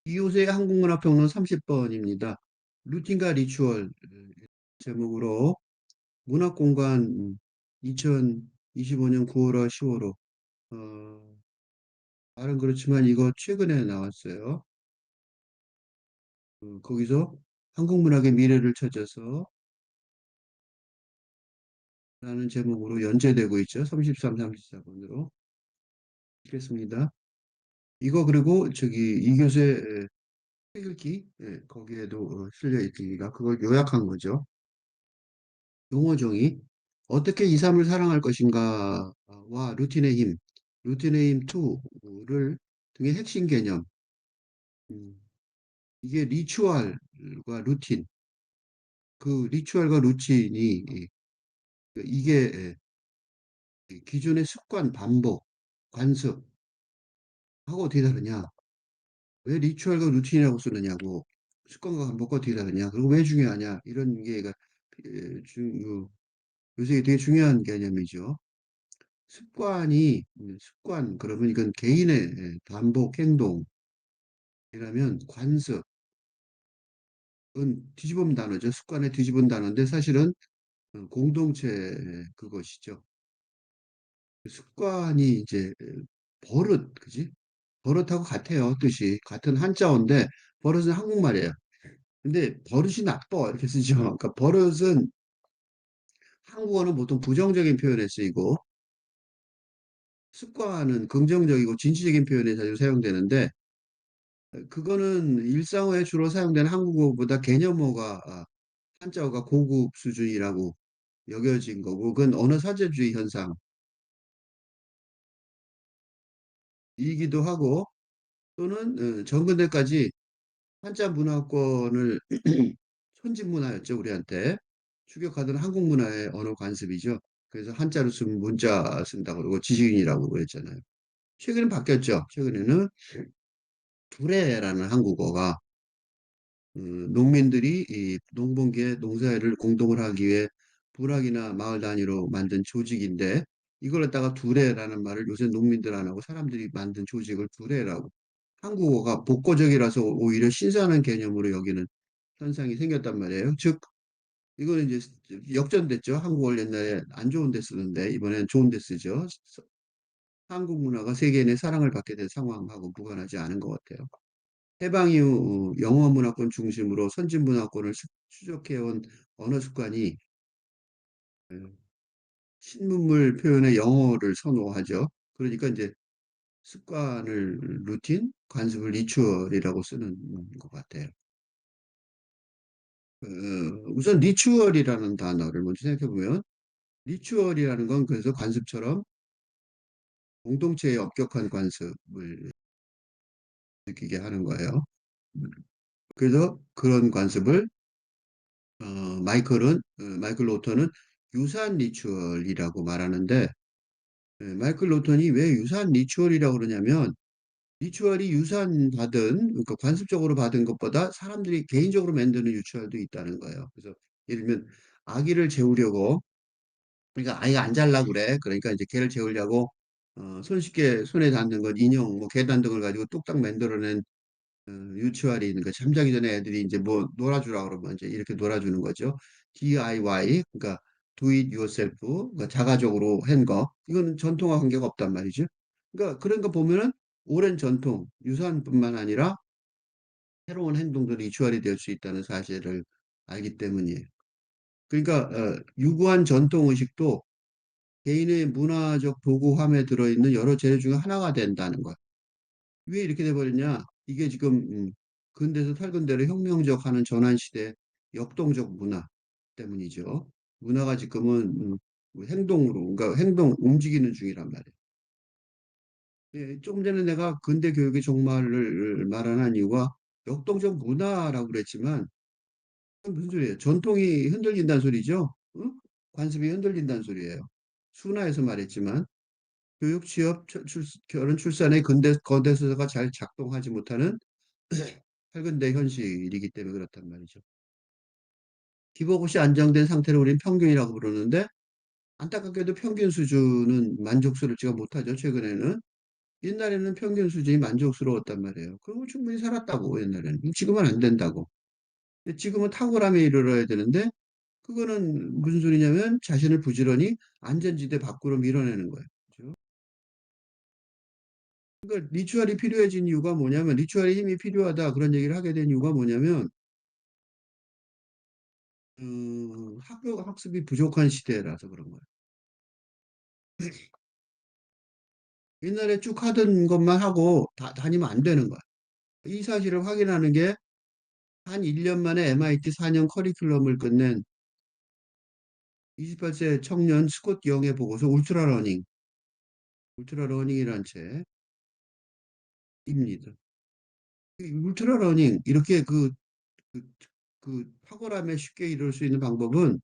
이호세의 한국문학평론 30번입니다. 루틴과 리추얼 제목으로 문학공간 2025년 9월화 10월호 말은 그렇지만 이거 최근에 나왔어요. 거기서 한국문학의 미래를 찾아서 라는 제목으로 연재되고 있죠. 33, 34번으로 읽겠습니다. 이거 그리고 저기 이교수의 책 읽기 거기에도 실려 있으니까 그걸 요약한 거죠. 용어 정의 어떻게 2, 3을 사랑할 것인가와 루틴의 힘, 루틴의 힘 2를 등의 핵심 개념. 음, 이게 리추얼과 루틴, 그 리추얼과 루틴이 이게 기존의 습관, 반복, 관습하고 어떻게 다르냐? 왜 리추얼과 루틴이라고 쓰느냐고, 습관과 반복과 어떻게 다르냐? 그리고 왜 중요하냐? 이런 게 요새 되게 중요한 개념이죠. 습관, 그러면 이건 개인의 반복 행동이라면 관습은 뒤집은 단어죠. 습관에 뒤집은 단어인데 사실은 공동체 그것이죠. 습관이 이제 버릇, 그지? 버릇하고 같아요. 뜻이. 같은 한자어인데 버릇은 한국말이에요. 근데 버릇이 나빠 이렇게 쓰죠. 그러니까 버릇은 한국어는 보통 부정적인 표현에 쓰이고 습관은 긍정적이고 진취적인 표현에 자주 사용되는데 그거는 일상어에 주로 사용되는 한국어보다 개념어가 한자어가 고급 수준이라고 여겨진 거고 그건 언어 사제주의 현상이기도 하고 또는 전근대까지 한자 문화권을 선진문화였죠 우리한테 추격하던 한국 문화의 언어 관습이죠. 그래서 한자로 쓰면 문자 쓴다고 그러고 지식인이라고 그랬잖아요. 최근엔 바뀌었죠. 최근에는 두레라는 한국어가 농민들이 이 농번기에 농사일을 공동을 하기 위해 부락이나 마을 단위로 만든 조직인데 이걸 갖다가 두레라는 말을 요새 농민들 안 하고 사람들이 만든 조직을 두레라고 한국어가 복고적이라서 오히려 신선한 개념으로 여기는 현상이 생겼단 말이에요. 즉 이거는 이제 역전됐죠. 한국어를 옛날에 안 좋은 데 쓰는데 이번엔 좋은 데 쓰죠. 한국 문화가 세계인의 사랑을 받게 된 상황하고 무관하지 않은 것 같아요. 해방 이후 영어 문화권 중심으로 선진 문화권을 추적해온 언어 습관이 신문물 표현의 영어를 선호하죠. 그러니까 이제 습관을 루틴, 관습을 리추얼이라고 쓰는 것 같아요. 우선 리추얼이라는 단어를 먼저 생각해 보면 리추얼이라는 건 그래서 관습처럼 공동체의 엄격한 관습을 느끼게 하는 거예요. 그래서 그런 관습을 마이클 로터는 유산 리추얼이라고 말하는데 마이클 로턴이 왜 유산 리추얼이라고 그러냐면 리추얼이 유산 받은 그러니까 관습적으로 받은 것보다 사람들이 개인적으로 만드는 리추얼도 있다는 거예요. 그래서 예를 들면 아기를 재우려고 그러니까 아이가 안 잘라 그래. 그러니까 이제 개를 재우려고 손쉽게 손에 닿는 것 인형 뭐 계단 등을 가지고 뚝딱 만들어낸 유치원이 있는 거 잠자기 전에 애들이 이제 뭐 놀아주라 그러면 이제 이렇게 놀아주는 거죠. DIY 그러니까 do it yourself 그러니까 자가적으로 한 거. 이거는 전통과 관계가 없단 말이죠. 그러니까 그런 거 보면은 오랜 전통, 유산뿐만 아니라 새로운 행동도 리추얼이 될 수 있다는 사실을 알기 때문이에요. 그러니까 유구한 전통 의식도 개인의 문화적 도구함에 들어있는 여러 재료 중에 하나가 된다는 거. 왜 이렇게 돼버렸냐? 이게 지금 근대에서 탈근대로 혁명적 하는 전환 시대 역동적 문화 때문이죠. 문화가 지금은 행동으로, 그러니까 행동, 움직이는 중이란 말이에요. 예, 조금 전에 내가 근대 교육의 종말을 말하는 이유가 역동적 문화라고 그랬지만 무슨 소리예요? 전통이 흔들린다는 소리죠? 응? 관습이 흔들린다는 소리예요. 순화해서 말했지만 교육, 취업, 결혼, 출산의 건대서가 잘 작동하지 못하는 최근대 현실이기 때문에 그렇단 말이죠. 기복없이 안정된 상태를 우리는 평균이라고 부르는데 안타깝게도 평균 수준은 만족스럽지가 못하죠. 최근에는 옛날에는 평균 수준이 만족스러웠단 말이에요. 그리고 충분히 살았다고, 옛날에는. 지금은 안 된다고. 근데 지금은 탁월함에 이르러야 되는데, 그거는 무슨 소리냐면 자신을 부지런히 안전지대 밖으로 밀어내는 거예요. 그죠? 그러니까 리추얼이 필요해진 이유가 뭐냐면, 리추얼의 힘이 필요하다 그런 얘기를 하게 된 이유가 뭐냐면, 학교 학습이 부족한 시대라서 그런 거예요. 옛날에 쭉 하던 것만 하고 다니면 안 되는 거야. 이 사실을 확인하는 게 한 1년 만에 MIT 4년 커리큘럼을 끝낸 28세 청년 스콧 영의 보고서 울트라 러닝이라는 책입니다. 이 울트라 러닝 이렇게 그, 그 탁월함에 쉽게 이룰 수 있는 방법은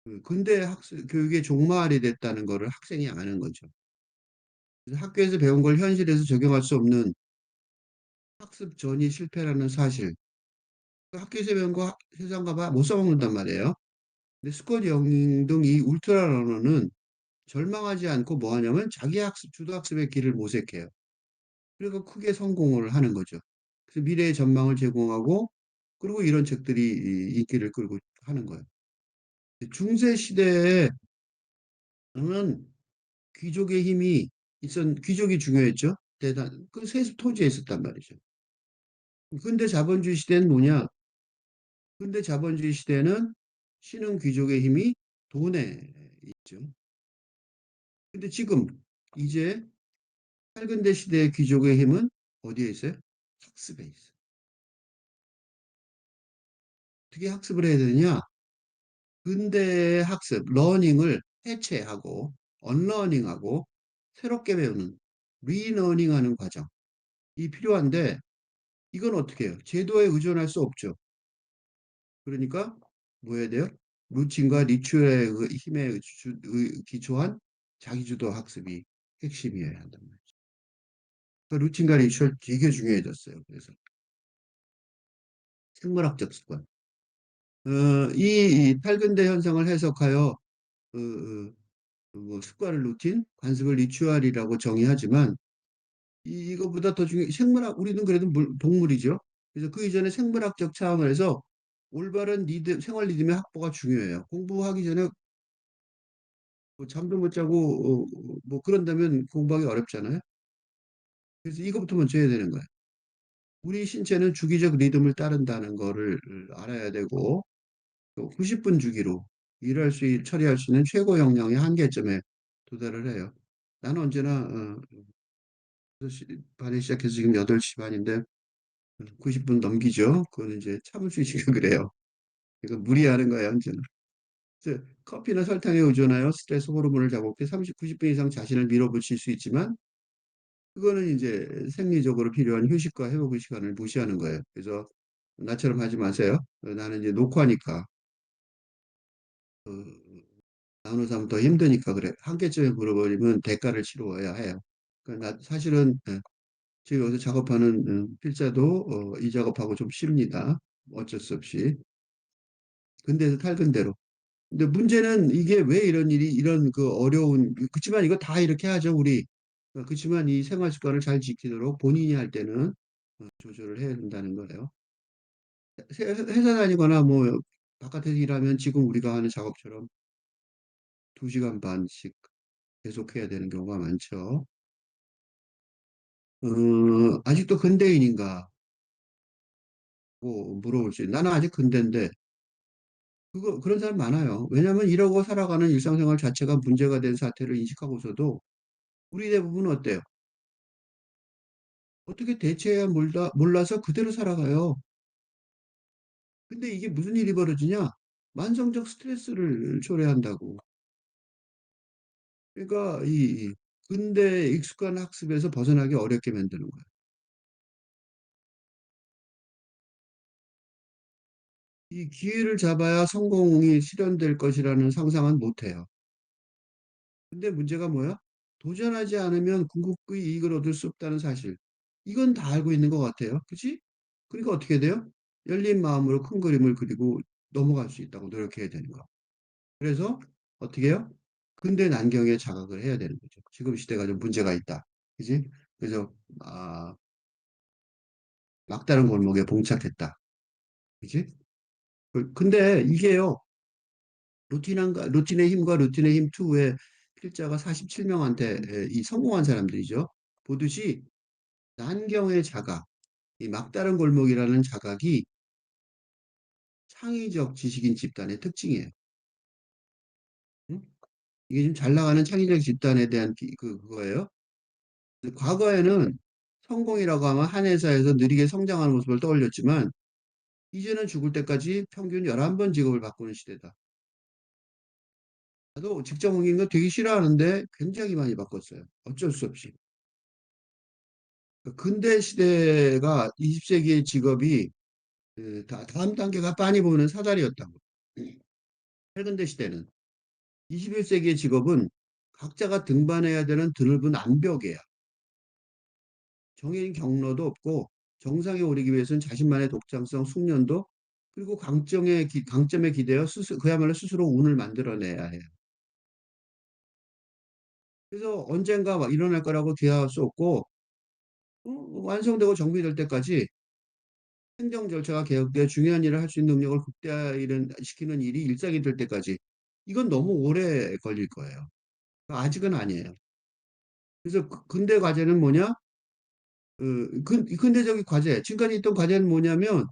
그 근대 학습 교육의 종말이 됐다는 거를 학생이 아는 거죠. 그래서 학교에서 배운 걸 현실에서 적용할 수 없는 학습 전이 실패라는 사실. 그 학교에서 배운 거 세상 가봐 못 써먹는단 말이에요. 근데 스콧 영 등 이 울트라 러너는 절망하지 않고 뭐 하냐면 자기 학습, 주도 학습의 길을 모색해요. 그래서 크게 성공을 하는 거죠. 그래서 미래의 전망을 제공하고 그리고 이런 책들이 인기를 끌고 하는 거예요. 중세 시대에는 귀족의 힘이 귀족이 중요했죠. 그 세습 토지에 있었단 말이죠. 근데 자본주의 시대는 뭐냐? 근데 자본주의 시대는 신흥 귀족의 힘이 돈에 있죠. 근데 지금 이제 팔근대 시대의 귀족의 힘은 어디에 있어요? 학습에 있어요. 어떻게 학습을 해야 되느냐? 근대의 학습, 러닝을 해체하고 언러닝하고 새롭게 배우는 리러닝하는 과정이 필요한데 이건 어떻게 해요? 제도에 의존할 수 없죠. 그러니까 뭐 해야 돼요? 루틴과 리추얼의 힘에 기초한 자기주도 학습이 핵심이어야 한단 말이죠. 그러니까 루틴과 리추얼 되게 중요해졌어요. 그래서 생물학적 습관. 이 탈근대 현상을 해석하여 뭐 습관을 루틴, 관습을 리추얼이라고 정의하지만 이거보다 더 생물학 우리는 그래도 동물이죠. 그래서 그 이전에 생물학적 차원에서 올바른 리듬, 생활 리듬의 확보가 중요해요. 공부하기 전에 뭐 잠도 못 자고 뭐 그런다면 공부하기 어렵잖아요. 그래서 이것부터 먼저 해야 되는 거예요. 우리 신체는 주기적 리듬을 따른다는 거를 알아야 되고 또 90분 주기로 처리할 수 있는 최고 역량의 한계점에 도달을 해요. 나는 언제나 6시 반에 시작해서 지금 8시 반인데 90분 넘기죠. 그거는 이제 참을 수 있으니까 그래요. 이거 무리하는 거예요, 언제나. 그래서 커피나 설탕에 의존하여 스트레스 호르몬을 자극해 90분 이상 자신을 밀어붙일 수 있지만 그거는 이제 생리적으로 필요한 휴식과 회복의 시간을 무시하는 거예요. 그래서 나처럼 하지 마세요. 나는 이제 녹화니까 어, 나누는 사람 더 힘드니까 그래. 한계점에 물어버리면 대가를 치러야 해요. 그러니까 사실은 제가 여기서 작업하는 필자도 이 작업하고 좀 쉽니다. 어쩔 수 없이. 근데도 탈근대로. 근데 문제는 이게 왜 이런 일이 이런 그 어려운 그렇지만 이거 다 이렇게 하죠 우리. 그렇지만 이 생활 습관을 잘 지키도록 본인이 할 때는 조절을 해야 된다는 거예요. 회사 다니거나 뭐 바깥에서 일하면 지금 우리가 하는 작업처럼 2시간 반씩 계속해야 되는 경우가 많죠. 아직도 근대인인가? 고 물어볼 수 있어요. 나는 아직 근대인데 그런 사람 많아요. 왜냐하면 이러고 살아가는 일상생활 자체가 문제가 된 사태를 인식하고서도 우리 대부분은 어때요? 어떻게 대처해야 몰라서 그대로 살아가요. 근데 이게 무슨 일이 벌어지냐? 만성적 스트레스를 초래한다고. 그러니까 이 근대 익숙한 학습에서 벗어나기 어렵게 만드는 거예요. 이 기회를 잡아야 성공이 실현될 것이라는 상상은 못 해요. 근데 문제가 뭐야? 도전하지 않으면 궁극의 이익을 얻을 수 없다는 사실. 이건 다 알고 있는 것 같아요. 그치? 그러니까 어떻게 돼요? 열린 마음으로 큰 그림을 그리고 넘어갈 수 있다고 노력해야 되는 거. 그래서 어떻게 해요? 근대 난경에 자각을 해야 되는 거죠. 지금 시대가 좀 문제가 있다. 그지? 그래서 아, 막다른 골목에 봉착했다. 그지? 근데 이게요, 루틴의 힘과 루틴의 힘 2의 필자가 47명한테 이 성공한 사람들이죠. 보듯이 난경의 자각, 이 막다른 골목이라는 자각이 창의적 지식인 집단의 특징이에요. 응? 이게 좀 잘 나가는 창의적 집단에 대한 그거예요. 과거에는 성공이라고 하면 한 회사에서 느리게 성장하는 모습을 떠올렸지만 이제는 죽을 때까지 평균 11번 직업을 바꾸는 시대다. 나도 직장 옮기는 거 되게 싫어하는데 굉장히 많이 바꿨어요. 어쩔 수 없이. 근대 시대가 20세기의 직업이 다음 단계가 빤히 보이는 사다리였다고. 최근대 시대는 21세기의 직업은 각자가 등반해야 되는 드넓은 암벽이야. 정해진 경로도 없고 정상에 오르기 위해서는 자신만의 독창성, 숙련도 그리고 강점에 기대어 그야말로 스스로 운을 만들어내야 해. 그래서 언젠가 막 일어날 거라고 기대할 수 없고 완성되고 정비될 때까지 행정 절차가 개혁되어 중요한 일을 할 수 있는 능력을 극대화시키는 일이 일상이 될 때까지 이건 너무 오래 걸릴 거예요. 아직은 아니에요. 그래서 근대 과제는 뭐냐? 근대적인 과제, 지금까지 있던 과제는 뭐냐면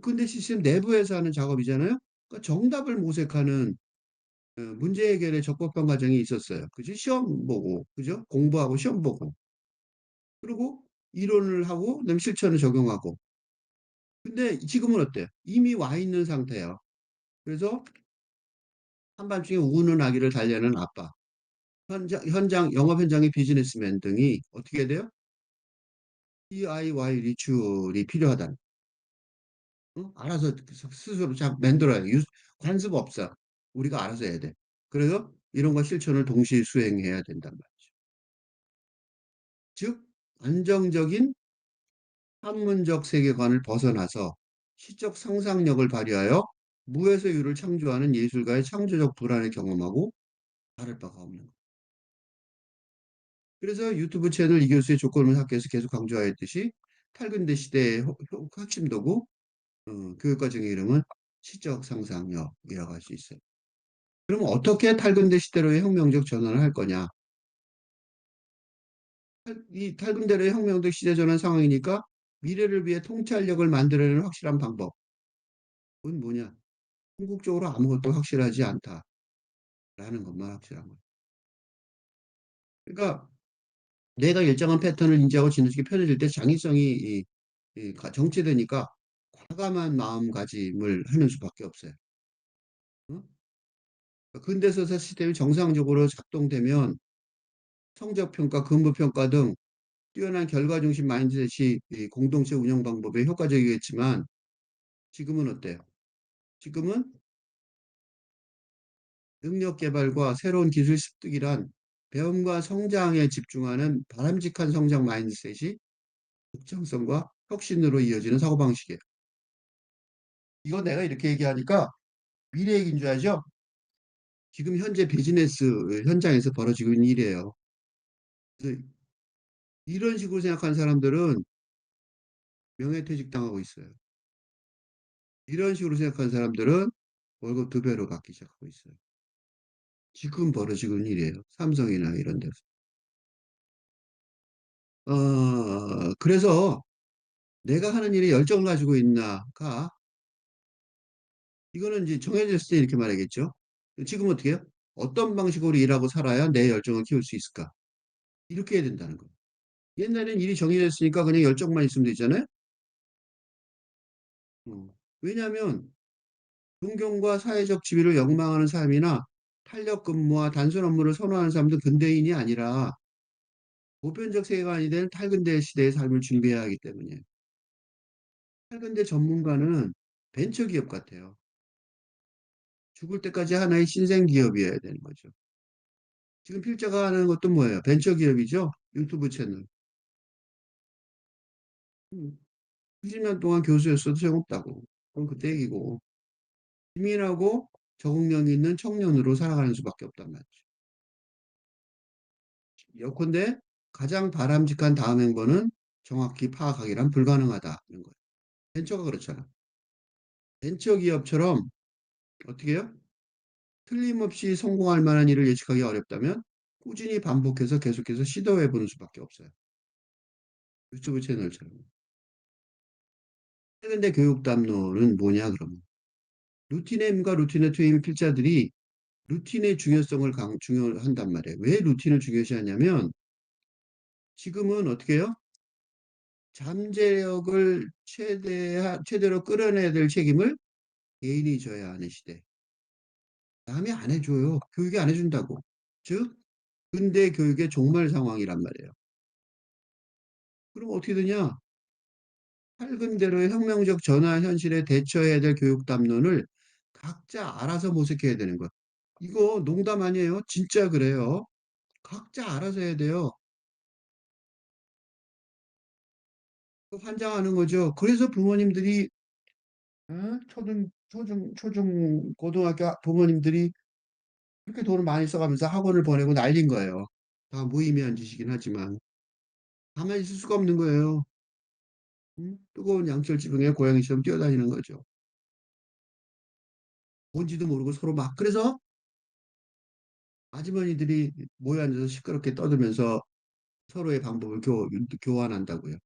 근대 시스템 내부에서 하는 작업이잖아요. 그러니까 정답을 모색하는 문제 해결의 적법한 과정이 있었어요. 그지? 시험 보고, 그죠? 공부하고 시험 보고. 그리고 이론을 하고, 그다음에 실천을 적용하고. 근데 지금은 어때? 이미 와 있는 상태예요. 그래서 한밤중에 우는 아기를 달래는 아빠, 영업 현장의 비즈니스맨 등이 어떻게 돼요? DIY 리출이 필요하다. 응? 알아서 스스로 만들어야 돼. 관습 없어. 우리가 알아서 해야 돼. 그래서 이런 거 실천을 동시에 수행해야 된단 말이죠. 즉, 안정적인 학문적 세계관을 벗어나서 시적 상상력을 발휘하여 무에서 유를 창조하는 예술가의 창조적 불안을 경험하고 다를 바가 없는 것. 그래서 유튜브 채널 이교수의 조건을 학교에서 계속 강조하였듯이 탈근대 시대의 핵심 도구 교육과정의 이름은 시적 상상력이라고 할 수 있어요. 그럼 어떻게 탈근대 시대로의 혁명적 전환을 할 거냐? 이 탈근대로의 혁명적 시대 전환 상황이니까 미래를 위해 통찰력을 만들어내는 확실한 방법. 그건 뭐냐? 궁극적으로 아무것도 확실하지 않다라는 것만 확실한 거예요. 그러니까 내가 일정한 패턴을 인지하고 지나치게 편해질 때 장애성이 정체되니까 과감한 마음가짐을 하는 수밖에 없어요. 응? 근대소사 시스템이 정상적으로 작동되면 성적평가, 근무평가 등 뛰어난 결과 중심 마인드셋이 이 공동체 운영 방법에 효과적이겠지만 지금은 어때요? 지금은 능력 개발과 새로운 기술 습득이란 배움과 성장에 집중하는 바람직한 성장 마인드셋이 독창성과 혁신으로 이어지는 사고방식이에요. 이거 내가 이렇게 얘기하니까 미래 얘기인 줄 알죠? 지금 현재 비즈니스 현장에서 벌어지고 있는 일이에요. 그래서 이런 식으로 생각하는 사람들은 명예퇴직 당하고 있어요. 이런 식으로 생각하는 사람들은 월급 2배로 받기 시작하고 있어요. 지금 벌어지고 있는 일이에요. 삼성이나 이런 데서. 그래서 내가 하는 일에 열정을 가지고 있나가, 이거는 이제 정해졌을 때 이렇게 말하겠죠. 지금 어떻게 해요? 어떤 방식으로 일하고 살아야 내 열정을 키울 수 있을까? 이렇게 해야 된다는 거예요. 옛날엔 일이 정해졌으니까 그냥 열정만 있으면 되잖아요. 왜냐하면 존경과 사회적 지위를 욕망하는 사람이나 탄력 근무와 단순 업무를 선호하는 사람도 근대인이 아니라 보편적 세계관이 된 탈근대 시대의 삶을 준비해야 하기 때문에 탈근대 전문가는 벤처기업 같아요. 죽을 때까지 하나의 신생 기업이어야 되는 거죠. 지금 필자가 하는 것도 뭐예요? 벤처기업이죠. 유튜브 채널. 20년 동안 교수였어도 소용없다고. 그건 그때 얘기고. 기민하고 적응력 있는 청년으로 살아가는 수밖에 없단 말이죠. 예컨대 가장 바람직한 다음 행보는 정확히 파악하기란 불가능하다. 이런 거예요. 벤처가 그렇잖아. 벤처 기업처럼 어떻게 해요? 틀림없이 성공할 만한 일을 예측하기 어렵다면 꾸준히 반복해서 계속해서 시도해 보는 수밖에 없어요. 유튜브 채널처럼. 최근대 교육 담론은 뭐냐 그러면 루틴의 힘과 루틴의 투입 필자들이 루틴의 중요성을 중요한단 말이에요. 왜 루틴을 중요시하냐면 지금은 어떻게 해요? 잠재력을 최대로 끌어내야 될 책임을 개인이 져야 하는 시대. 남이 안 해줘요. 교육이 안 해준다고. 즉, 근대 교육의 종말 상황이란 말이에요. 그럼 어떻게 되냐? 밝은 대로의 혁명적 전화 현실에 대처해야 될 교육 담론을 각자 알아서 모색해야 되는 거야. 이거 농담 아니에요. 진짜 그래요. 각자 알아서 해야 돼요. 환장하는 거죠. 그래서 부모님들이 고등학교 부모님들이 그렇게 돈을 많이 써가면서 학원을 보내고 난린 거예요. 다 무의미한 짓이긴 하지만 가만히 있을 수가 없는 거예요. 뜨거운 양철 지붕에 고양이처럼 뛰어다니는 거죠. 뭔지도 모르고 서로 막 그래서 아주머니들이 모여 앉아서 시끄럽게 떠들면서 서로의 방법을 교환한다고요.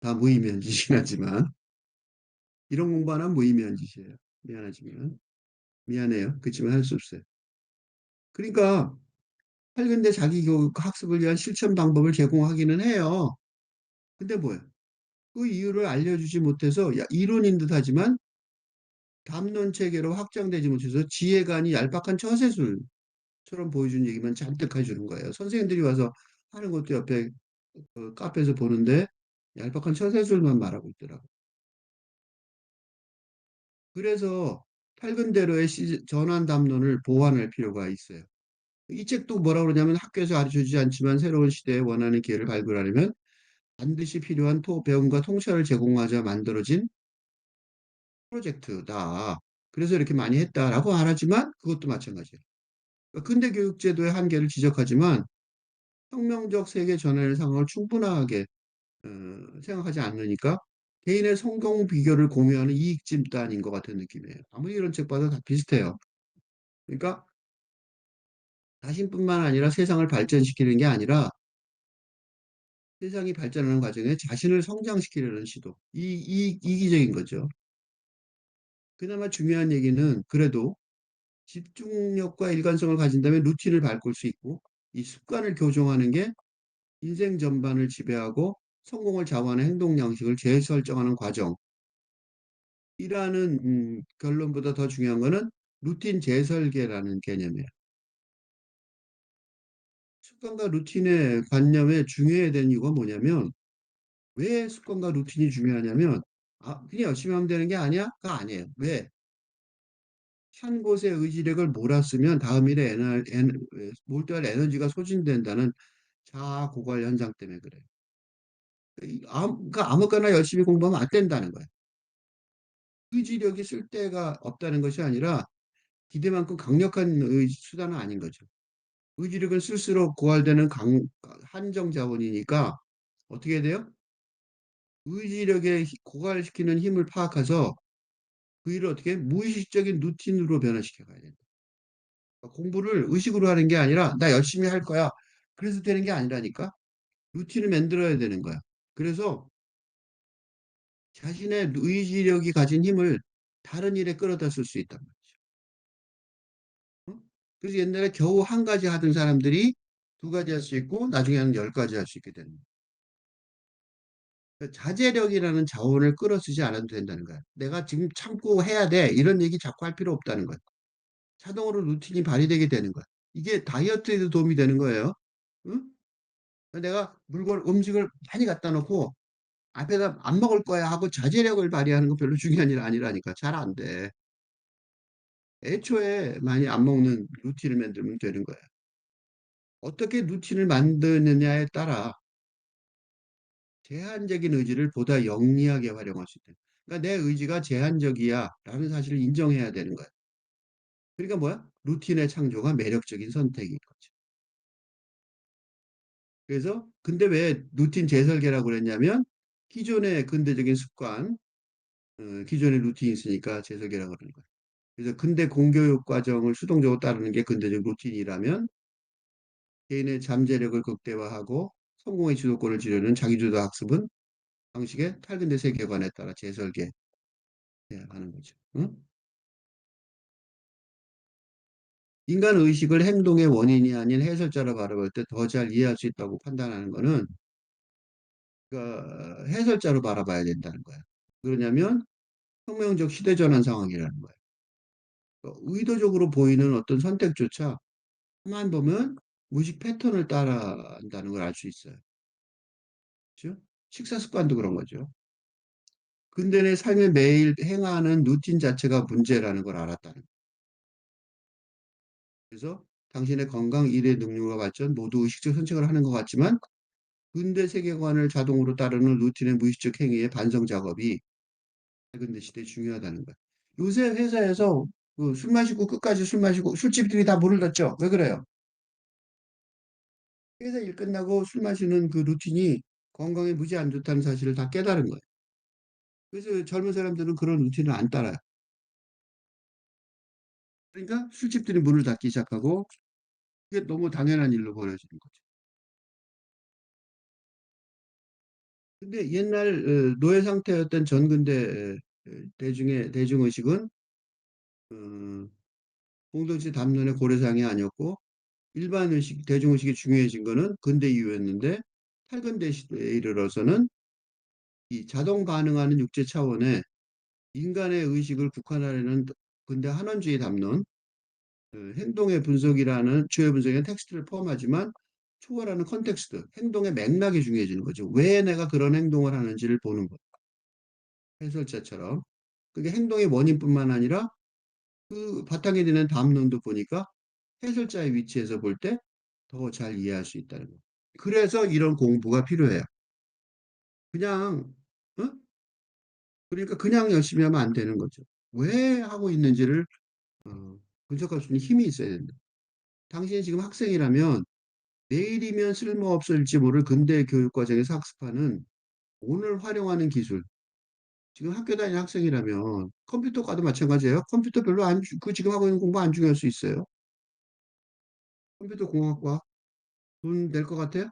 다 무의미한 짓이긴 하지만 이런 공부 하나 무의미한 짓이에요. 미안하지만 미안해요. 그렇지만 할 수 없어요. 그러니까 팔근대 자기 교육 학습을 위한 실천 방법을 제공하기는 해요. 근데 뭐예요? 그 이유를 알려주지 못해서 이론인 듯하지만 담론 체계로 확장되지 못해서 지혜가 아닌 얄팍한 처세술처럼 보여주는 얘기만 잔뜩 해주는 거예요. 선생님들이 와서 하는 것도 옆에 카페에서 보는데 얄팍한 처세술만 말하고 있더라고. 그래서 팔근대로의 전환 담론을 보완할 필요가 있어요. 이 책도 뭐라 그러냐면 학교에서 가르쳐주지 않지만 새로운 시대에 원하는 기회를 발굴하려면 반드시 필요한 배움과 통찰을 제공하자 만들어진 프로젝트다. 그래서 이렇게 많이 했다라고 말하지만 그것도 마찬가지예요. 그러니까 근대 교육제도의 한계를 지적하지만 혁명적 세계 전환의 상황을 충분하게 생각하지 않으니까 개인의 성공 비결을 공유하는 이익 집단인 것 같은 느낌이에요. 아무리 이런 책 봐도 다 비슷해요. 그러니까 자신뿐만 아니라 세상을 발전시키는 게 아니라 세상이 발전하는 과정에 자신을 성장시키려는 시도. 이기적인 거죠. 그나마 중요한 얘기는 그래도 집중력과 일관성을 가진다면 루틴을 바꿀 수 있고 이 습관을 교정하는 게 인생 전반을 지배하고 성공을 좌우하는 행동 양식을 재설정하는 과정이라는 결론보다 더 중요한 거는 루틴 재설계라는 개념이에요. 습관과 루틴의 관념에 중요해야 되는 이유가 뭐냐면 왜 습관과 루틴이 중요하냐면 그냥 열심히 하면 되는 게 아니야? 그거 아니에요. 왜? 한 곳에 의지력을 몰았으면 다음 일에 몰두할 에너지가 소진된다는 자아 고갈 현상 때문에 그래요. 그러니까 아무거나 열심히 공부하면 안 된다는 거예요. 의지력이 쓸 데가 없다는 것이 아니라 기대만큼 강력한 수단은 아닌 거죠. 의지력을 쓸수록 고갈되는 한정 자원이니까 어떻게 해야 돼요? 의지력에 고갈시키는 힘을 파악해서 그 일을 어떻게 무의식적인 루틴으로 변화시켜 가야 된다. 그러니까 공부를 의식으로 하는 게 아니라 나 열심히 할 거야. 그래서 되는 게 아니라니까. 루틴을 만들어야 되는 거야. 그래서 자신의 의지력이 가진 힘을 다른 일에 끌어다 쓸 수 있단 말이죠. 어? 그래서 옛날에 겨우 한 가지 하던 사람들이 두 가지 할 수 있고 나중에는 열 가지 할 수 있게 되는 거예요. 그러니까 자제력이라는 자원을 끌어쓰지 않아도 된다는 거야. 내가 지금 참고 해야 돼. 이런 얘기 자꾸 할 필요 없다는 거야. 자동으로 루틴이 발휘되게 되는 거야. 이게 다이어트에도 도움이 되는 거예요. 응? 내가 음식을 많이 갖다 놓고 앞에다 안 먹을 거야 하고 자제력을 발휘하는 거 별로 중요한 일 아니라니까. 잘 안 돼. 애초에 많이 안 먹는 루틴을 만들면 되는 거야. 어떻게 루틴을 만드느냐에 따라 제한적인 의지를 보다 영리하게 활용할 수 있다. 그러니까 내 의지가 제한적이야 라는 사실을 인정해야 되는 거야. 그러니까 뭐야? 루틴의 창조가 매력적인 선택인 거지. 그래서 근데 왜 루틴 재설계라고 그랬냐면 기존의 근대적인 습관, 기존의 루틴이 있으니까 재설계라고 그러는 거예요. 그래서 근대 공교육 과정을 수동적으로 따르는 게 근대적 루틴이라면 개인의 잠재력을 극대화하고 성공의 주도권을 지르는 자기주도 학습은 방식의 탈근대 세계관에 따라 재설계해야 하는 거죠. 응? 인간 의식을 행동의 원인이 아닌 해설자로 바라볼 때 더 잘 이해할 수 있다고 판단하는 거는 그러니까 해설자로 바라봐야 된다는 거예요. 그러냐면 혁명적 시대전환 상황이라는 거예요. 그러니까 의도적으로 보이는 어떤 선택조차 가만 보면 무의식 패턴을 따라한다는 걸 알 수 있어요. 그렇죠? 식사 습관도 그런 거죠. 근데 내 삶에 매일 행하는 루틴 자체가 문제라는 걸 알았다는 거예요. 그래서 당신의 건강, 일의 능률과 발전 모두 의식적 선택을 하는 것 같지만 근대 세계관을 자동으로 따르는 루틴의 무의식적 행위의 반성 작업이 근대 시대에 중요하다는 거예요. 요새 회사에서 그술 마시고 끝까지 술 마시고 술집들이 다 문을 닫죠. 왜 그래요? 회사 일 끝나고 술 마시는 그 루틴이 건강에 무지 안 좋다는 사실을 다 깨달은 거예요. 그래서 젊은 사람들은 그런 루틴을 안 따라요. 그러니까 술집들이 문을 닫기 시작하고 그게 너무 당연한 일로 벌어지는 거죠. 근데 옛날 노예 상태였던 전근대 대중의 대중의식은 어, 공동체 담론의 고려사항이 아니었고 일반 의식, 대중의식이 중요해진 거는 근대 이후였는데 탈근대 시대에 이르러서는 이 자동 반응하는 육체 차원의 인간의 의식을 국한하려는 근대 한원주의 담론, 행동의 분석이라는 주요 분석에는 텍스트를 포함하지만 초월하는 컨텍스트, 행동의 맥락이 중요해지는 거죠. 왜 내가 그런 행동을 하는지를 보는 것. 해설자처럼. 그게 행동의 원인뿐만 아니라 그 바탕에 드는 담론도 보니까 해설자의 위치에서 볼 때 더 잘 이해할 수 있다는 거. 그래서 이런 공부가 필요해요. 그냥, 어? 그러니까 그냥 열심히 하면 안 되는 거죠. 왜 하고 있는지를 분석할 수 있는 힘이 있어야 된다. 당신이 지금 학생이라면 내일이면 쓸모없을지 모를 근대 교육 과정에서 학습하는 오늘 활용하는 기술. 지금 학교 다니는 학생이라면 컴퓨터과도 마찬가지예요. 컴퓨터 별로 그 지금 하고 있는 공부 안 중요할 수 있어요. 컴퓨터 공학과 돈 낼 것 같아요?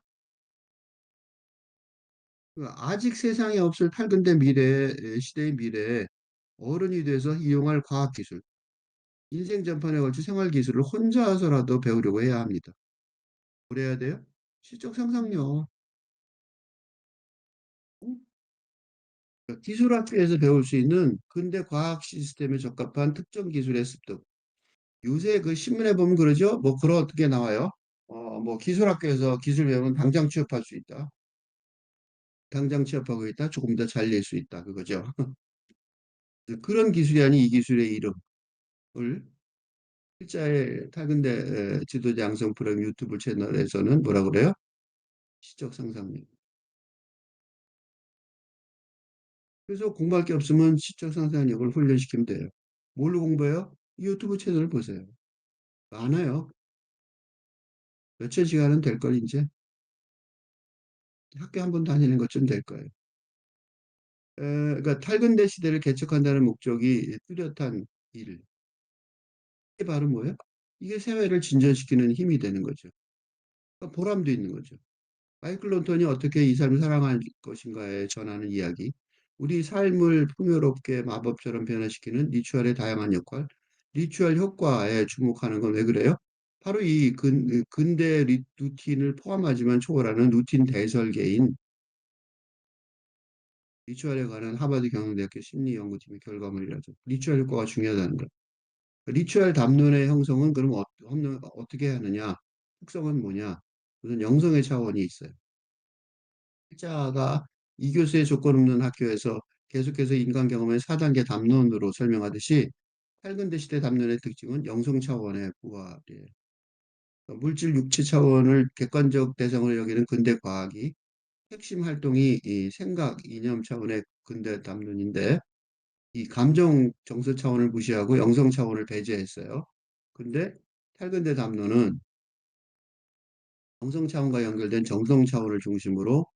아직 세상에 없을 탈근대 미래, 시대의 미래에 어른이 돼서 이용할 과학기술, 인생 전반에 걸쳐 생활기술을 혼자서라도 배우려고 해야 합니다. 그래야 돼요? 시적 상상력. 어? 기술학교에서 배울 수 있는 근대 과학 시스템에 적합한 특정 기술의 습득. 요새 그 신문에 보면 그러죠? 뭐 그렇게 나와요. 뭐 기술학교에서 기술 배우면 당장 취업할 수 있다. 당장 취업하고 있다. 조금 더 잘 낼 수 있다. 그거죠. 그런 기술이 아닌 이 기술의 이름을 실자의 탈근대 지도자 양성 프로그램 유튜브 채널에서는 뭐라 그래요? 시적 상상력. 그래서 공부할 게 없으면 시적 상상력을 훈련시키면 돼요. 뭘로 공부해요? 유튜브 채널 보세요. 많아요. 몇천 시간은 될 걸 이제 학교 한 번 다니는 것쯤 될 거예요. 그러니까 탈근대 시대를 개척한다는 목적이 뚜렷한 일. 이게 바로 뭐예요? 이게 사회를 진전시키는 힘이 되는 거죠. 그러니까 보람도 있는 거죠. 마이클 론턴이 어떻게 이 삶을 살아갈 것인가에 전하는 이야기. 우리 삶을 풍요롭게 마법처럼 변화시키는 리추얼의 다양한 역할. 리추얼 효과에 주목하는 건 왜 그래요? 바로 이 근대 루틴을 포함하지만 초월하는 루틴 대설계인 리추얼에 관한 하버드 경영대학교 심리연구팀의 결과물이라죠. 리추얼 효과가 중요하다는 거. 리추얼 담론의 형성은 그럼 어떻게 하느냐? 특성은 뭐냐? 우선 영성의 차원이 있어요. 학자가 이교수의 조건 없는 학교에서 계속해서 인간 경험의 4단계 담론으로 설명하듯이 팔근대 시대 담론의 특징은 영성 차원의 부활이에요. 물질 육체 차원을 객관적 대상으로 여기는 근대 과학이 핵심 활동이 이 생각, 이념 차원의 근대 담론인데 이 감정 정서 차원을 무시하고 영성 차원을 배제했어요. 근데 탈근대 담론은 정성 차원과 연결된 정성 차원을 중심으로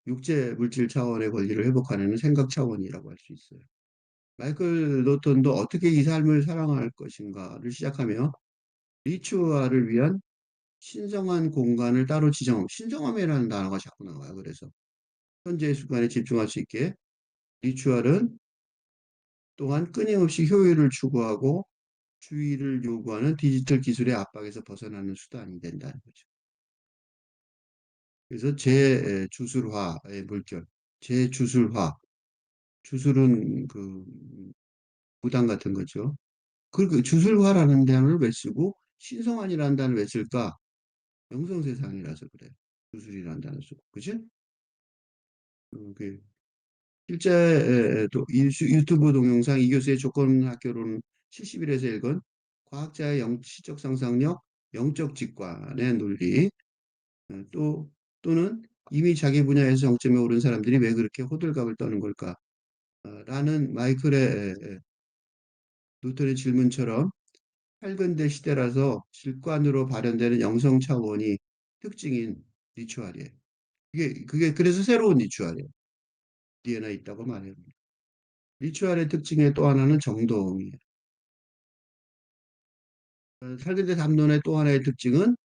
육체 물질 차원의 권리를 회복하는 생각 차원이라고 할 수 있어요. 마이클 노턴도 어떻게 이 삶을 살아갈 것인가를 시작하며 리추얼을 위한 신성한 공간을 따로 지정함. 신성함이라는 단어가 자꾸 나와요. 그래서 현재의 순간에 집중할 수 있게 리추얼은 또한 끊임없이 효율을 추구하고 주의를 요구하는 디지털 기술의 압박에서 벗어나는 수단이 된다는 거죠. 그래서 재주술화의 물결, 재주술화, 주술은 그 무당 같은 거죠. 그 주술화라는 단어를 왜 쓰고 신성한이라는 단어를 왜 쓸까? 명성세상이라서 그래. 주술이라는 단어 쓰고, 그지? 그 실제 유튜브 동영상 이 교수의 조건학교론 70일에서 읽은 과학자의 시적 상상력, 영적 직관의 논리, 또는 이미 자기 분야에서 정점에 오른 사람들이 왜 그렇게 호들갑을 떠는 걸까? 라는 뉴턴의 질문처럼 팔근대 시대라서 질관으로 발현되는 영성 차원이 특징인 리추알이에요. 그게 그래서 새로운 리추알이에요. DNA 있다고 말해요. 리추알의 특징의 또 하나는 정동이에요. 살근대 담론의 또 하나의 특징은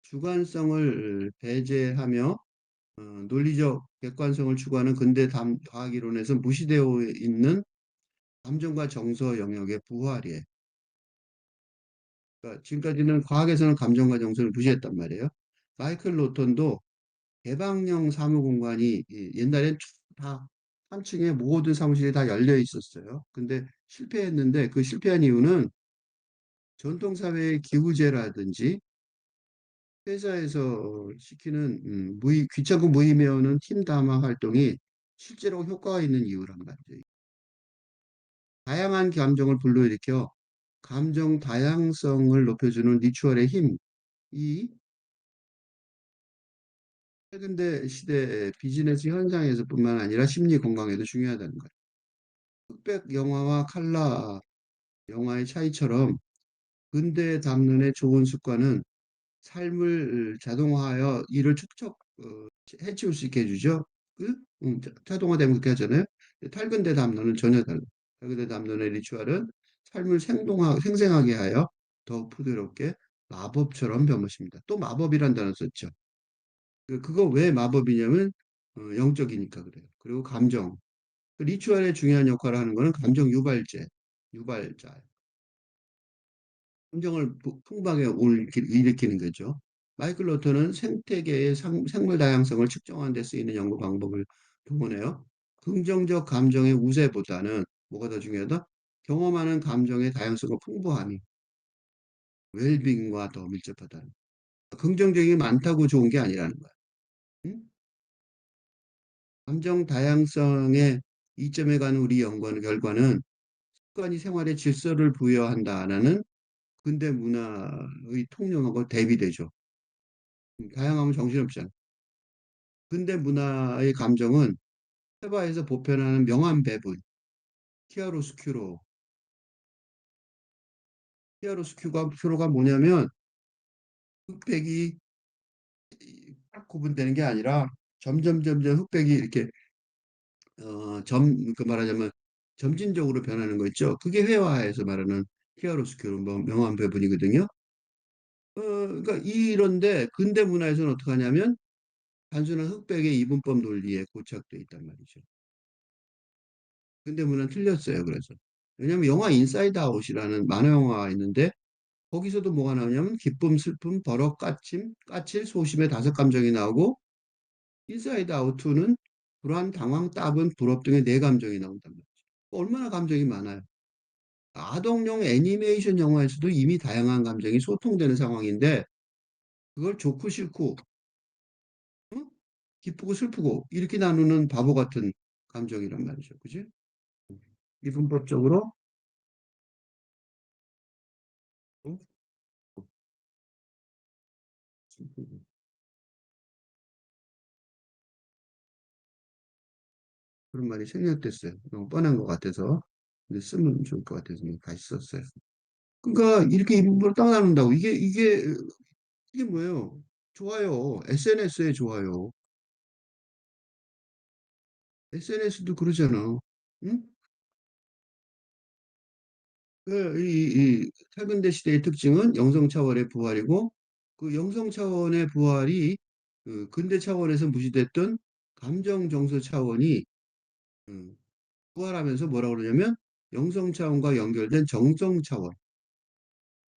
주관성을 배제하며 논리적 객관성을 추구하는 근대 과학 이론에서 무시되어 있는 감정과 정서 영역의 부활이에요. 그러니까 지금까지는 과학에서는 감정과 정서를 무시했단 말이에요. 마이클 노턴도 개방형 사무공간이 옛날엔 다 3층에 모든 사무실이 다 열려 있었어요. 근데 실패했는데 그 실패한 이유는 전통사회의 기우제라든지 회사에서 시키는 귀찮고 무의미해 오는 팀 담화 활동이 실제로 효과가 있는 이유란 말이죠. 다양한 감정을 불러일으켜 감정 다양성을 높여주는 리추얼의 힘, 이 최근대 시대 비즈니스 현장에서뿐만 아니라 심리 건강에도 중요하다는 거예요. 흑백 영화와 칼라 영화의 차이처럼 근대 담론의 좋은 습관은 삶을 자동화하여 일을 척척 해치울 수 있게 해주죠. 자동화되면 그렇게 하잖아요. 탈근대 담론은 전혀 달라요. 탈근대 담론의 리추얼은 삶을 생생하게 하여 더욱 부드럽게 마법처럼 변모십니다. 또 마법이란 단어 썼죠. 그거 왜 마법이냐면 영적이니까 그래요. 그리고 감정. 그 리추얼의 중요한 역할을 하는 거는 감정 유발자. 감정을 풍부하게 일으키는 거죠. 마이클 로터는 생태계의 생물 다양성을 측정하는 데 쓰이는 연구 방법을 동원해요. 긍정적 감정의 우세보다는 뭐가 더 중요하다? 경험하는 감정의 다양성과 풍부함이 웰빙과 더 밀접하다. 긍정적인 게 많다고 좋은 게 아니라는 거야. 응? 감정 다양성의 이점에 관한 우리 연구 결과는 습관이 생활에 질서를 부여한다는 근대 문화의 통념하고 대비되죠. 다양하면 정신없잖아. 근대 문화의 감정은 세바에서 보편하는 명암 배분, 키아로스큐로. 키아로스큐로가 뭐냐면 흑백이 딱 구분되는 게 아니라 점점 흑백이 이렇게 그 말하자면 점진적으로 변하는 거 있죠. 그게 회화에서 말하는 키아로스큐로 명암 배분이거든요. 그러니까 이런데 근대 문화에서는 어떻게 하냐면 단순한 흑백의 이분법 논리에 고착돼 있단 말이죠. 근데 문화는 틀렸어요. 그래서 왜냐하면 영화 인사이드 아웃이라는 만화 영화가 있는데 거기서도 뭐가 나오냐면 기쁨, 슬픔, 버럭, 까칠, 소심의 다섯 감정이 나오고 인사이드 아웃 2는 불안, 당황, 따분, 부럽 등의 네 감정이 나온단 말이죠. 얼마나 감정이 많아요. 아동용 애니메이션 영화에서도 이미 다양한 감정이 소통되는 상황인데 그걸 좋고 싫고 응? 기쁘고 슬프고 이렇게 나누는 바보 같은 감정이란 말이죠. 그지? 이분법적으로 응? 그런 말이 생략됐어요. 너무 뻔한 것 같아서. 근데 쓰면 좋을 것 같아서 다시 썼어요. 그러니까 이렇게 이분법을 딱 나눈다고. 이게 뭐예요? 좋아요. SNS에 좋아요. SNS도 그러잖아. 응? 이 탈근대 시대의 특징은 영성 차원의 부활이고 그 영성 차원의 부활이 그 근대 차원에서 무시됐던 감정 정서 차원이 음, 부활하면서 뭐라고 그러냐면 영성 차원과 연결된 정성 차원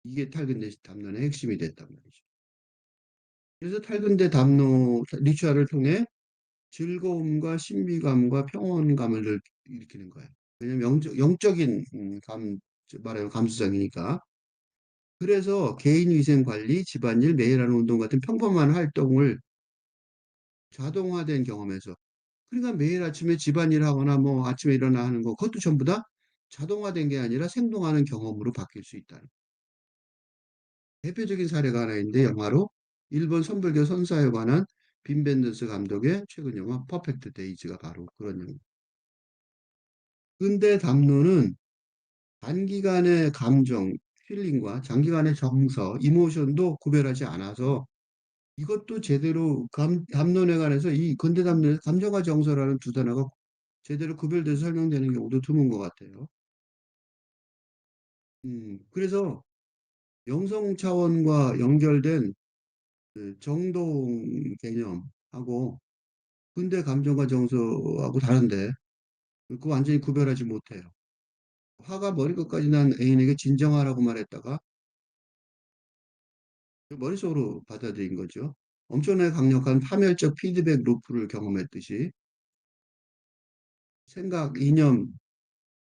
이게 탈근대 담론의 핵심이 됐단 말이죠. 그래서 탈근대 담론 리추알을 통해 즐거움과 신비감과 평온감을 일으키는 거예요. 왜냐면 영적인 말하면 감수성이니까. 그래서 개인위생 관리, 집안일, 매일 하는 운동 같은 평범한 활동을 자동화된 경험에서 그러니까 매일 아침에 집안일 하거나 뭐 아침에 일어나 하는 거 그것도 전부 다 자동화된 게 아니라 생동하는 경험으로 바뀔 수 있다. 대표적인 사례가 하나 있는데 영화로 일본 선불교 선사에 관한 빈 벤던스 감독의 최근 영화 퍼펙트 데이즈가 바로 그런 영화. 근데 담론은 단기간의 감정, 필링과 장기간의 정서, 이모션도 구별하지 않아서 이것도 제대로 담론에 관해서 이 근대 담론에서 감정과 정서라는 두 단어가 제대로 구별돼서 설명되는 경우도 드문 것 같아요. 그래서 영성 차원과 연결된 그 정동 개념하고 근대 감정과 정서하고 다른데 그거 완전히 구별하지 못해요. 화가 머리끝까지 난 애인에게 진정하라고 말했다가 머릿속으로 받아들인 거죠. 엄청나게 강력한 파멸적 피드백 루프를 경험했듯이 생각, 이념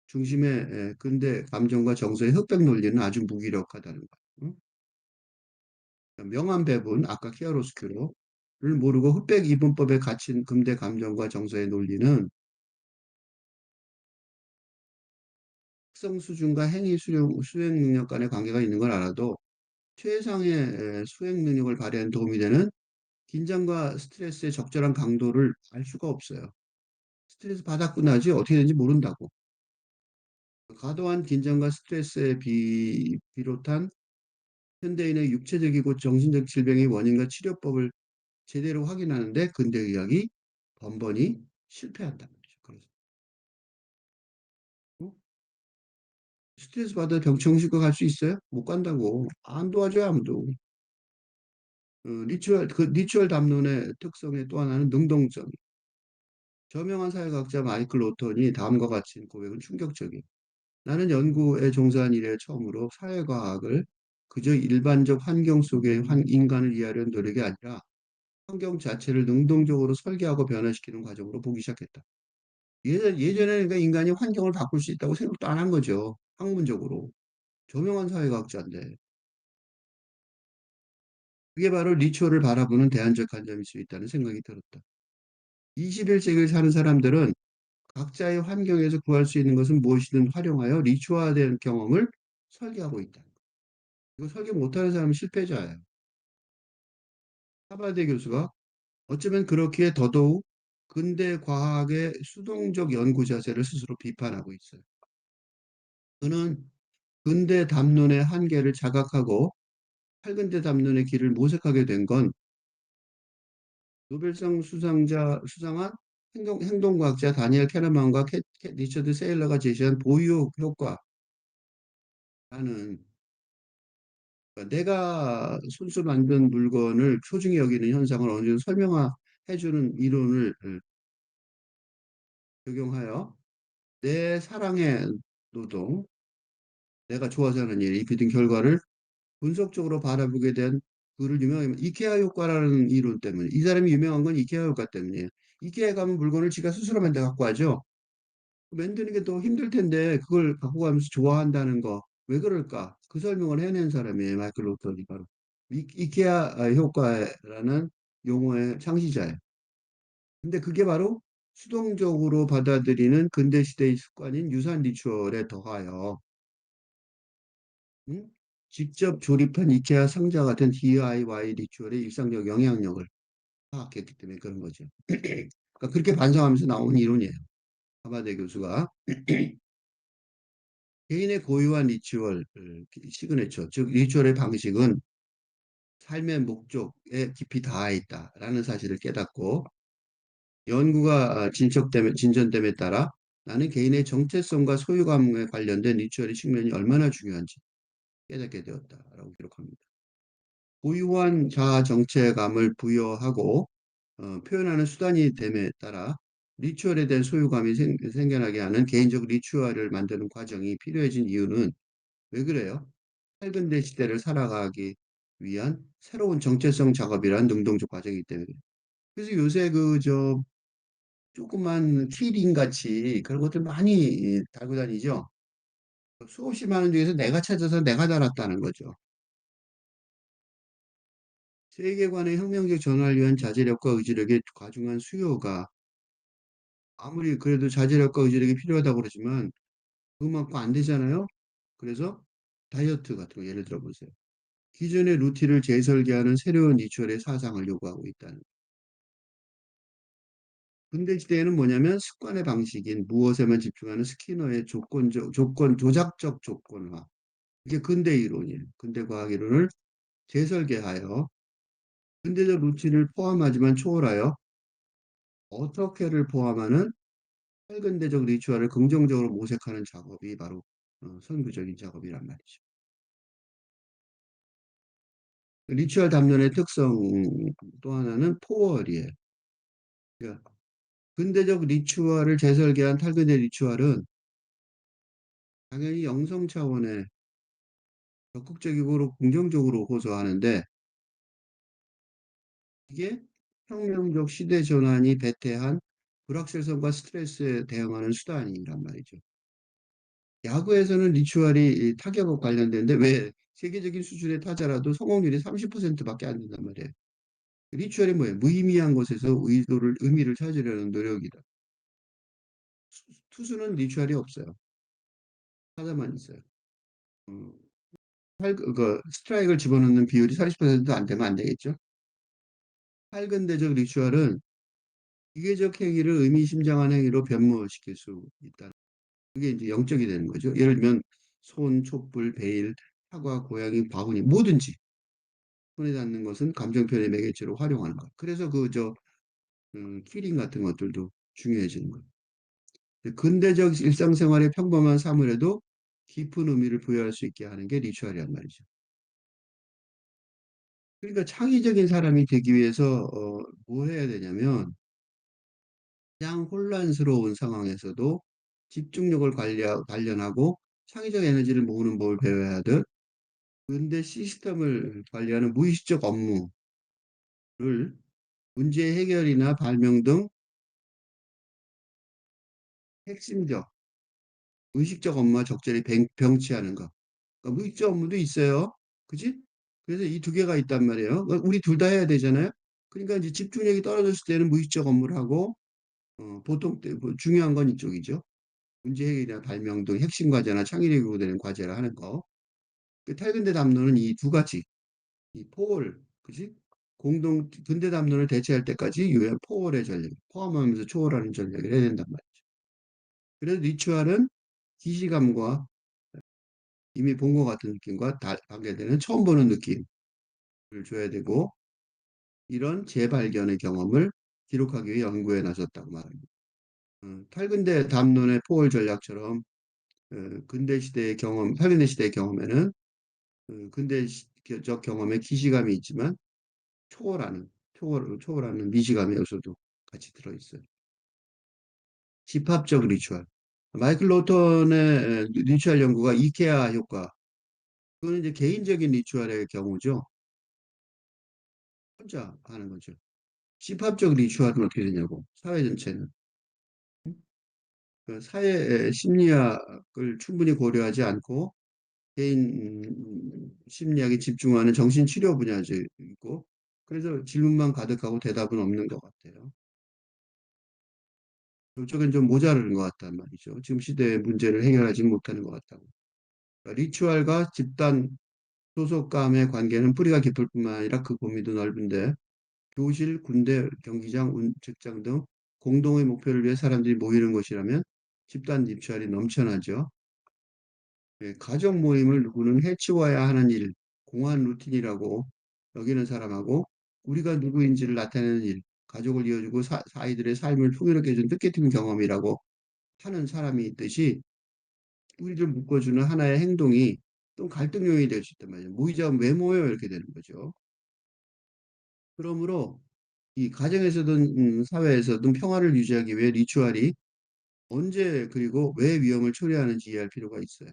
중심의 근대 감정과 정서의 흑백 논리는 아주 무기력하다는 거. 응? 명암 배분, 아까 키아로스큐로를 모르고 흑백 이분법에 갇힌 근대 감정과 정서의 논리는 특성 수준과 행위 수행 능력 간의 관계가 있는 걸 알아도 최상의 수행 능력을 발휘하는 도움이 되는 긴장과 스트레스의 적절한 강도를 알 수가 없어요. 스트레스 받았고 나지 어떻게 되는지 모른다고. 과도한 긴장과 스트레스에 비롯한 현대인의 육체적이고 정신적 질병의 원인과 치료법을 제대로 확인하는데 근대의학이 번번이 실패한다는 거죠. 그래서 어? 스트레스 받아 정신과 갈 수 있어요? 못 간다고. 안 도와줘요, 아무도. 리추얼 담론의 특성의 또 하나는 능동성. 저명한 사회학자 마이클 로턴이 다음과 같이 고백은 충격적이에요. 나는 연구에 종사한 이래 처음으로 사회과학을 그저 일반적 환경 속의 인간을 이해하려는 노력이 아니라 환경 자체를 능동적으로 설계하고 변화시키는 과정으로 보기 시작했다. 예전에는 그러니까 인간이 환경을 바꿀 수 있다고 생각도 안 한 거죠. 학문적으로. 저명한 사회과학자인데. 그게 바로 리추얼을 바라보는 대안적 관점일 수 있다는 생각이 들었다. 21세기를 사는 사람들은 각자의 환경에서 구할 수 있는 것은 무엇이든 활용하여 리추어화된 경험을 설계하고 있다. 이거 설계 못하는 사람은 실패자예요. 하버드 교수가 어쩌면 그렇기에 더더욱 근대 과학의 수동적 연구 자세를 스스로 비판하고 있어요. 그는 근대 담론의 한계를 자각하고 팔근대 담론의 길을 모색하게 된 건 노벨상 수상한 행동과학자 다니엘 캐너만과 리처드 세일러가 제시한 보유 효과라는 그러니까 내가 손수 만든 물건을 소중히 여기는 현상을 어느 정도 설명해주는 이론을 적용하여 내 사랑의 노동, 내가 좋아서 하는 일, 이 비든 결과를 분석적으로 바라보게 된 그를 유명한 이케아 효과라는 이론 때문에 이 사람이 유명한 건 이케아 효과 때문이에요. 이케아에 가면 물건을 지가 스스로 만들어 갖고 와죠. 만드는 게 더 힘들 텐데 그걸 갖고 가면서 좋아한다는 거 왜 그럴까? 그 설명을 해낸 사람이에요. 마이클 로터니 바로 이케아 효과라는 용어의 창시자예요. 근데 그게 바로 수동적으로 받아들이는 근대 시대의 습관인 유산 리추얼에 더하여 응? 직접 조립한 이케아 상자 같은 DIY 리추얼의 일상적 영향력을 파악했기 때문에 그런 거죠. 그러니까 그렇게 반성하면서 나온 이론이에요. 하버드 교수가 개인의 고유한 리추얼, 시그네처, 즉 리추얼의 방식은 삶의 목적에 깊이 닿아 있다라는 사실을 깨닫고 연구가 진전됨에 따라 나는 개인의 정체성과 소유감에 관련된 리추얼의 측면이 얼마나 중요한지 깨닫게 되었다라고 기록합니다. 고유한 자아 정체감을 부여하고 표현하는 수단이 됨에 따라 리추얼에 대한 소유감이 생겨나게 하는 개인적 리추얼을 만드는 과정이 필요해진 이유는 왜 그래요? 밝은 대 시대를 살아가기 위한 새로운 정체성 작업이란 능동적 과정이기 때문에. 그래서 요새 조그만 키링 같이 그런 것들 많이 달고 다니죠. 수없이 많은 중에서 내가 찾아서 내가 달았다는 거죠. 세계관의 혁명적 전환을 위한 자제력과 의지력의 과중한 수요가 아무리 그래도 자제력과 의지력이 필요하다고 그러지만 그것만큼 안 되잖아요. 그래서 다이어트 같은 거 예를 들어 보세요. 기존의 루틴을 재설계하는 새로운 리추얼의 사상을 요구하고 있다는. 근대 시대에는 뭐냐면 습관의 방식인 무엇에만 집중하는 스키너의 조작적 조건화. 이게 근대 이론이에요. 근대 과학 이론을 재설계하여 근대적 루틴을 포함하지만 초월하여 어떻게를 포함하는 탈근대적 리추얼을 긍정적으로 모색하는 작업이 바로 선구적인 작업이란 말이죠. 리추얼 담론의 특성 또 하나는 포월이에요. 그러니까 근대적 리추얼을 재설계한 탈근대 리추얼은 당연히 영성 차원의 적극적이고 긍정적으로 호소하는데 이게 혁명적 시대 전환이 배태한 불확실성과 스트레스에 대응하는 수단이란 말이죠. 야구에서는 리추얼이 타격과 관련되는데 왜 세계적인 수준의 타자라도 성공률이 30%밖에 안 된단 말이에요. 리추얼이 뭐예요? 무의미한 곳에서 의미를 찾으려는 노력이다. 투수는 리추얼이 없어요. 타자만 있어요. 음, 스트라이크를 집어넣는 비율이 40%도 안 되면 안 되겠죠? 팔근대적 리추얼은 기계적 행위를 의미심장한 행위로 변모시킬 수 있다. 그게 이제 영적이 되는 거죠. 예를 들면 손, 촛불, 베일, 사과, 고양이, 바구니 뭐든지 손에 닿는 것은 감정 표현의 매개체로 활용하는 것. 그래서 키링 같은 것들도 중요해지는 거예요. 근대적 일상생활의 평범한 사물에도 깊은 의미를 부여할 수 있게 하는 게 리추얼이란 말이죠. 그러니까 창의적인 사람이 되기 위해서 뭐 해야 되냐면 가장 혼란스러운 상황에서도 집중력을 관련하고 창의적 에너지를 모으는 법을 배워야 하듯 근대 시스템을 관리하는 무의식적 업무를 문제 해결이나 발명 등 핵심적 의식적 업무와 적절히 병치하는 것. 그러니까 무의식적 업무도 있어요. 그지? 그래서 이 두 개가 있단 말이에요. 그러니까 우리 둘 다 해야 되잖아요. 그러니까 이제 집중력이 떨어졌을 때는 무의식적 업무를 하고 보통 뭐 중요한 건 이쪽이죠. 문제 해결이나 발명 등 핵심 과제나 창의력이 요구되는 과제를 하는 거. 그 탈근대 담론은 이 두 가지, 이 포월, 그지? 근대 담론을 대체할 때까지 유엔 포월의 전략, 포함하면서 초월하는 전략을 해야 된단 말이죠. 그래서 리추얼은 기시감과 이미 본 것 같은 느낌과 관계되는 처음 보는 느낌을 줘야 되고, 이런 재발견의 경험을 기록하기 위해 연구에 나섰다고 말합니다. 탈근대 담론의 포월 전략처럼 근대 시대의 경험, 탈근대 시대의 경험에는 근대적 경험에 기시감이 있지만 초월하는 미시감의 요소도 같이 들어있어요. 집합적 리추얼. 마이클 로턴의 리추얼 연구가 이케아 효과. 그거는 이제 개인적인 리추얼의 경우죠. 혼자 하는 거죠. 집합적 리추얼은 어떻게 되냐고. 사회 전체는. 그 사회 심리학을 충분히 고려하지 않고 개인 심리학에 집중하는 정신치료 분야이고 그래서 질문만 가득하고 대답은 없는 것 같아요. 이쪽은 좀 모자르는 것 같단 말이죠. 지금 시대의 문제를 해결하지 못하는 것 같다고. 그러니까 리추얼과 집단 소속감의 관계는 뿌리가 깊을 뿐만 아니라 그 범위도 넓은데 교실, 군대, 경기장, 직장 등 공동의 목표를 위해 사람들이 모이는 곳이라면 집단 리추얼이 넘쳐나죠. 가족 모임을 누구는 해치워야 하는 일, 공허한 루틴이라고 여기는 사람하고 우리가 누구인지를 나타내는 일, 가족을 이어주고 아이들의 삶을 풍요롭게 해준 뜻깊은 경험이라고 하는 사람이 있듯이 우리를 묶어주는 하나의 행동이 또 갈등 요인이 될 수 있단 말이에요. 모이자면 왜 모여요? 이렇게 되는 거죠. 그러므로 이 가정에서든 사회에서든 평화를 유지하기 위해 리추얼이 언제 그리고 왜 위험을 초래하는지 이해할 필요가 있어요.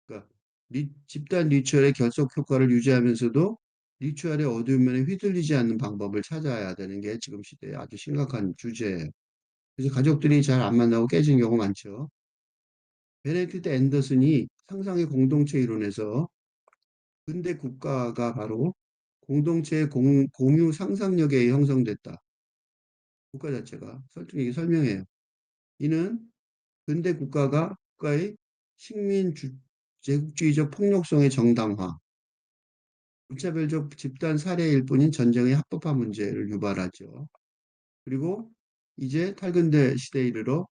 그러니까 집단 리추얼의 결속 효과를 유지하면서도 리추얼의 어두운 면에 휘둘리지 않는 방법을 찾아야 되는 게 지금 시대의 아주 심각한 주제예요. 그래서 가족들이 잘 안 만나고 깨지는 경우가 많죠. 베네딕트 앤더슨이 상상의 공동체 이론에서 근대 국가가 바로 공동체의 공유 상상력에 의해 형성됐다. 국가 자체가 설득력이 설명해요. 이는 근대 국가가 국가의 식민 제국주의적 폭력성의 정당화, 무차별적 집단 살해일 뿐인 전쟁의 합법화 문제를 유발하죠. 그리고 이제 탈근대 시대에 이르러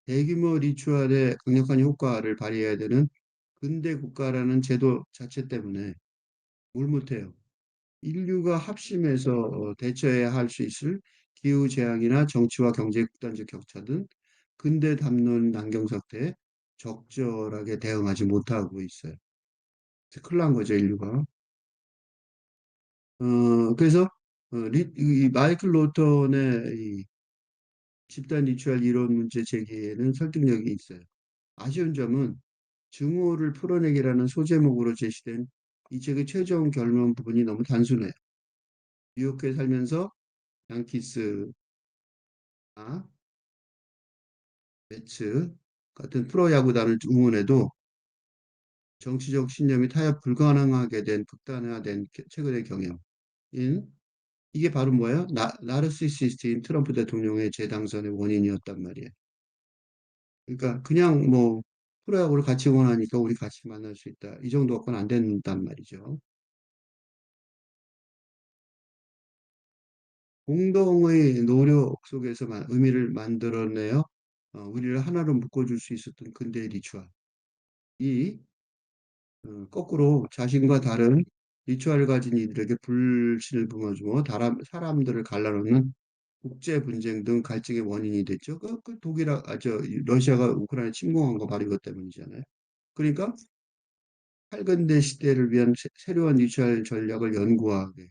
대규모 리추얼의 강력한 효과를 발휘해야 되는 근대 국가라는 제도 자체 때문에 뭘 못해요. 인류가 합심해서 대처해야 할 수 있을 기후 재앙이나 정치와 경제 극단적 격차 등 근대 담론 난경 사태에 적절하게 대응하지 못하고 있어요. 큰일 난 거죠, 인류가. 그래서 이 마이클 로턴의 이 집단 리추얼 이론 문제 제기에는 설득력이 있어요. 아쉬운 점은 증오를 풀어내기라는 소제목으로 제시된 이 책의 최종 결론 부분이 너무 단순해요. 뉴욕에 살면서 양키스나 매츠 같은 프로야구단을 응원해도 정치적 신념이 타협 불가능하게 된 극단화된 최근의 경향인 이게 바로 뭐예요? 나르시시스트인 트럼프 대통령의 재당선의 원인이었단 말이에요. 그러니까 그냥 뭐 프로야구를 같이 응원하니까 우리 같이 만날 수 있다. 이 정도 갖고는 안 된단 말이죠. 공동의 노력 속에서 의미를 만들어내어 우리를 하나로 묶어줄 수 있었던 근대의 리추얼. 이 거꾸로 자신과 다른 리추얼을 가진 이들에게 불신을 뿜어주며 사람들을 갈라놓는 국제 분쟁 등 갈등의 원인이 됐죠. 그 러시아가 우크라이나 침공한 거 바로 이것 때문이잖아요. 그러니까 8근대 시대를 위한 새로운 리추얼 전략을 연구하게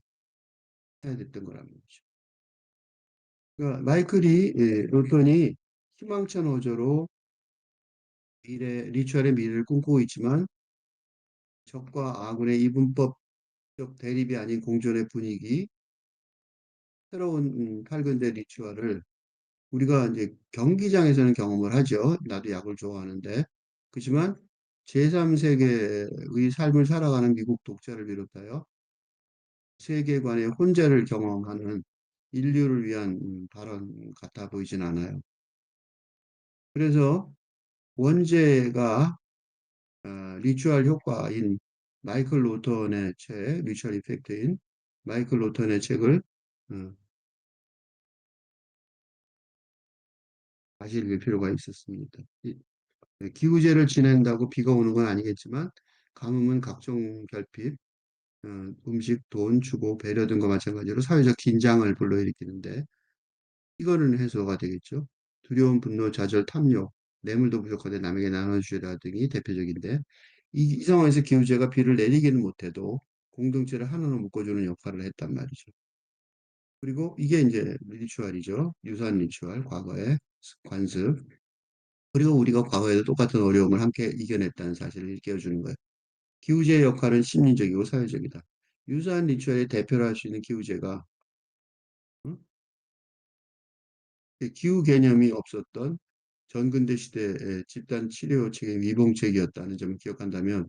해야 됐던 거란 말이죠. 그러니까 로턴이 희망찬 어조로 리추얼의 미래를 꿈꾸고 있지만 적과 아군의 이분법적 대립이 아닌 공존의 분위기, 새로운 8근대 리추얼을 우리가 이제 경기장에서는 경험을 하죠. 나도 야구를 좋아하는데. 그렇지만 제3세계의 삶을 살아가는 미국 독자를 비롯하여 세계관의 혼재를 경험하는 인류를 위한 발언 같아 보이진 않아요. 그래서 원제가 리추얼 효과인 마이클 로턴의 책, 리추얼 이펙트인 마이클 로턴의 책을 어, 다시 읽을 필요가 있었습니다. 기후제를 지낸다고 비가 오는 건 아니겠지만 가뭄은 각종 결핍, 음식, 돈, 주고, 배려 등과 마찬가지로 사회적 긴장을 불러일으키는데 이거는 해소가 되겠죠. 두려움, 분노, 좌절, 탐욕, 뇌물도 부족하되 남에게 나눠주라 등이 대표적인데 이 상황에서 기후제가 비를 내리기는 못해도 공동체를 하나로 묶어주는 역할을 했단 말이죠. 그리고 이게 이제 리추얼이죠. 유산 리추얼, 과거의 관습. 그리고 우리가 과거에도 똑같은 어려움을 함께 이겨냈다는 사실을 일깨워주는 거예요. 기후제의 역할은 심리적이고 사회적이다. 유사한 리추얼의 대표를 할 수 있는 기후제가 어? 기후 개념이 없었던 전근대 시대의 집단 치료 체계 위봉책이었다는 점을 기억한다면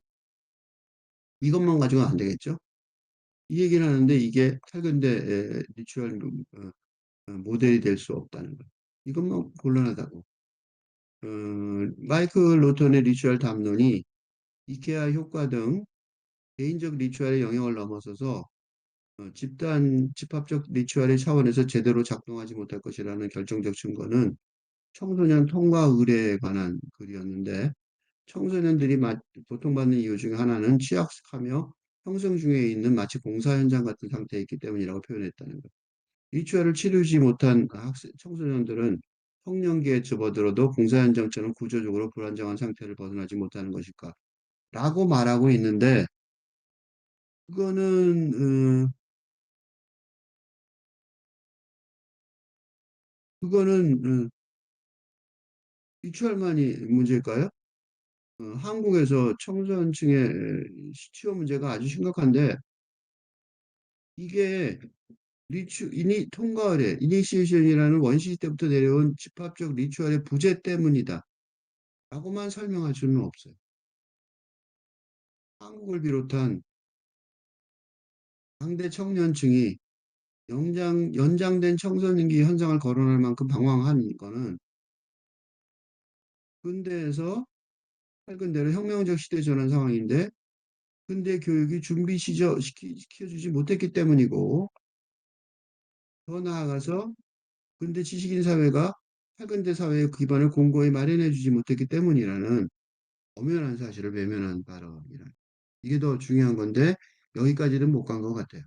이것만 가지고는 안 되겠죠? 이 얘기를 하는데 이게 탈근대 리추얼 모델이 될 수 없다는 거. 이것만 곤란하다고. 어, 마이클 로턴의 리추얼 담론이 이케아 효과 등 개인적 리추얼의 영역을 넘어서서 집합적 리추얼의 차원에서 제대로 작동하지 못할 것이라는 결정적 증거는 청소년 통과 의례에 관한 글이었는데 청소년들이 보통 받는 이유 중에 하나는 취약하며 형성 중에 있는 마치 공사 현장 같은 상태에 있기 때문이라고 표현했다는 것. 리추얼을 치르지 못한 청소년들은 청년기에 접어들어도 공사 현장처럼 구조적으로 불안정한 상태를 벗어나지 못하는 것일까? 라고 말하고 있는데, 그거는, 그거는, 리추얼만이 문제일까요? 한국에서 청소년층의 취업 문제가 아주 심각한데, 이게 통과의례, 이니시에이션이라는 원시 때부터 내려온 집합적 리추얼의 부재 때문이다. 라고만 설명할 수는 없어요. 한국을 비롯한 당대 청년층이 연장된 청소년기 현상을 거론할 만큼 방황한 거는 근대에서 할근대로 혁명적 시대 전환 상황인데 근대 교육이 시켜주지 못했기 때문이고 더 나아가서 근대 지식인 사회가 할근대 사회의 기반을 공고히 마련해주지 못했기 때문이라는 엄연한 사실을 외면한 발언이라. 이게 더 중요한 건데 여기까지는 못 간 것 같아요.